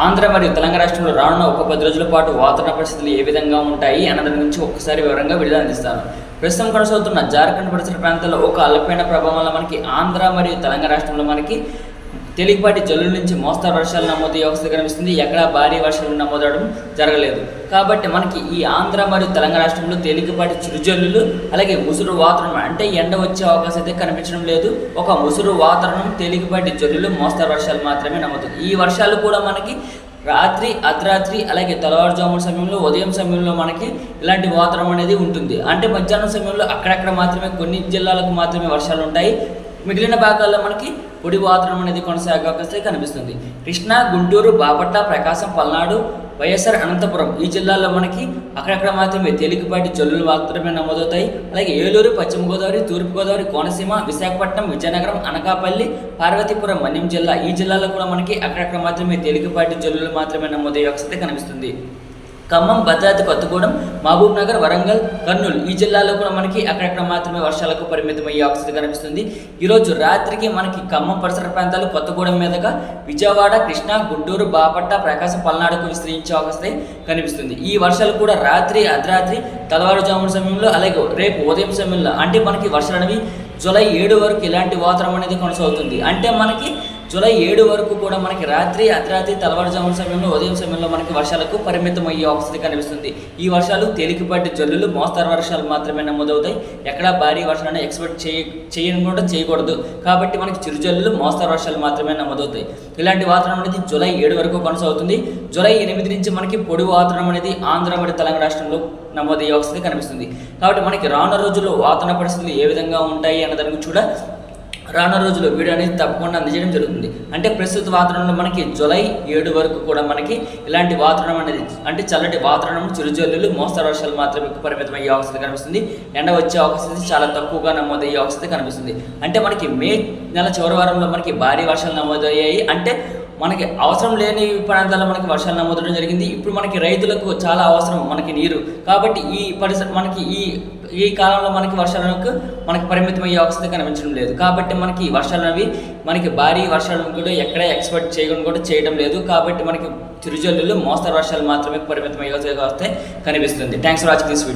ఆంధ్ర మరియు తెలంగాణ రాష్ట్రంలో రానున్న ఒక 10 రోజుల పాటు వాతావరణ పరిస్థితులు ఏ విధంగా ఉంటాయి అన్న దాని గురించి ఒక్కసారి వివరంగా విడుదల అందిస్తాను. ప్రస్తుతం కొనసాగుతున్న జార్ఖండ్ పరిసర ప్రాంతాల్లో ఒక అల్పపీడన ప్రభావం వల్ల మనకి ఆంధ్ర మరియు తెలంగాణ రాష్ట్రంలో మనకి తేలికపాటి జల్లుల నుంచి మోస్తరు వర్షాలు నమోదయ్యే అవకాశం కనిపిస్తుంది. ఎక్కడా భారీ వర్షాలు నమోదవడం జరగలేదు. కాబట్టి మనకి ఈ ఆంధ్ర మరియు తెలంగాణ రాష్ట్రంలో తేలికపాటి చిరుజల్లులు అలాగే ముసురు వాతావరణం అంటే ఎండ వచ్చే అవకాశం అయితే కనిపించడం లేదు. ఒక ముసురు వాతావరణం, తేలికపాటి జల్లులు, మోస్తరు వర్షాలు మాత్రమే నమోదవుతుంది. ఈ వర్షాలు కూడా మనకి రాత్రి, అర్ధరాత్రి అలాగే తెల్లవారుజామున సమయంలో, ఉదయం సమయంలో మనకి ఇలాంటి వాతావరణం అనేది ఉంటుంది. అంటే మధ్యాహ్నం సమయంలో అక్కడక్కడ మాత్రమే కొన్ని జిల్లాలకు మాత్రమే వర్షాలు ఉంటాయి. మిగిలిన భాగాల్లో మనకి పొడి వాతావరణం అనేది కొనసాగే అవకాశం కనిపిస్తుంది. కృష్ణా, గుంటూరు, బాపట్ల, ప్రకాశం, పల్నాడు, వైఎస్ఆర్, అనంతపురం ఈ జిల్లాల్లో మనకి అక్కడక్కడ మాత్రమే తేలికపాటి జల్లులు మాత్రమే నమోదవుతాయి. అలాగే ఏలూరు, పశ్చిమ గోదావరి, తూర్పుగోదావరి, కోనసీమ, విశాఖపట్నం, విజయనగరం, అనకాపల్లి, పార్వతీపురం, మన్యం జిల్లా ఈ జిల్లాలో కూడా మనకి అక్కడక్కడ మాత్రమే తేలికపాటి జల్లులు మాత్రమే నమోదయ్యే అవకాశం కనిపిస్తుంది. ఖమ్మం, భద్రాద్రి కొత్తగూడెం, మహబూబ్ నగర్, వరంగల్, కర్నూలు ఈ జిల్లాలో కూడా మనకి అక్కడక్కడ మాత్రమే వర్షాలకు పరిమితమయ్యే అవకాశం కనిపిస్తుంది. ఈరోజు రాత్రికి మనకి ఖమ్మం పరిసర ప్రాంతాలు, కొత్తగూడెం మీదుగా విజయవాడ, కృష్ణా, గుంటూరు, బాపట్ల, ప్రకాశం, పల్నాడుకు విస్తరించే అవకాశం కనిపిస్తుంది. ఈ వర్షాలు కూడా రాత్రి, అర్ధరాత్రి, తెల్లవారుజామున సమయంలో అలాగే రేపు ఉదయం సమయంలో అంటే మనకి వర్షాలు అనేవి జూలై 7 వరకు ఇలాంటి వాతావరణం అనేది కొనసాగుతుంది. అంటే మనకి జూలై 7 వరకు కూడా మనకి రాత్రి, అర్ధరాత్రి, తెల్లవారుజామున సమయంలో, ఉదయం సమయంలో మనకి వర్షాలకు పరిమితం అయ్యే అవకాశం కనిపిస్తుంది. ఈ వర్షాలు తేలికపాటి జల్లులు, మోస్తరు వర్షాలు మాత్రమే నమోదవుతాయి. ఎక్కడా భారీ వర్షాలను ఎక్స్పెక్ట్ చేయకూడదు. కాబట్టి మనకి చిరుజల్లులు, మోస్తరు వర్షాలు మాత్రమే నమోదవుతాయి. ఇలాంటి వాతావరణం అనేది జూలై 7 వరకు కొనసాగుతుంది. జూలై 8 నుంచి మనకి పొడి వాతావరణం అనేది ఆంధ్ర మరియు తెలంగాణ రాష్ట్రంలో నమోదయ్యే అవకాశం కనిపిస్తుంది. కాబట్టి మనకి రానున్న రోజుల్లో వాతావరణ పరిస్థితులు ఏ విధంగా ఉంటాయి అన్న దాని గురించి కూడా రానున్న రోజుల్లో వీడియో అనేది తప్పకుండా అందజేయడం జరుగుతుంది. అంటే ప్రస్తుత వాతావరణంలో మనకి జూలై 7 వరకు కూడా మనకి ఇలాంటి వాతావరణం అనేది అంటే చల్లటి వాతావరణం, చిరుజల్లులు, మోస్తరు వర్షాలు మాత్రమే పరిమితమయ్యే అవకాశం కనిపిస్తుంది. ఎండ వచ్చే అవకాశం చాలా తక్కువగా నమోదయ్యే అవకాశం కనిపిస్తుంది. అంటే మనకి మే నెల చివరి వారంలో మనకి భారీ వర్షాలు నమోదయ్యాయి. అంటే మనకి అవసరం లేని ప్రాంతాల్లో మనకి వర్షాలు నమోదవడం జరిగింది. ఇప్పుడు మనకి రైతులకు చాలా అవసరం మనకి నీరు. కాబట్టి ఈ పరిసర మనకి ఈ కాలంలో మనకి వర్షాలకు మనకి పరిమితం అయ్యే అవకాశం కనిపించడం లేదు. కాబట్టి మనకి ఈ వర్షాలు అనేవి మనకి భారీ వర్షాలను కూడా ఎక్కడ ఎక్స్పెక్ట్ చేయడం లేదు. కాబట్టి మనకి చిరుజల్లులు, మోస్తరు వర్షాలు మాత్రమే పరిమితం అయ్యే అవకాశం కనిపిస్తుంది. Thanks for watching this video.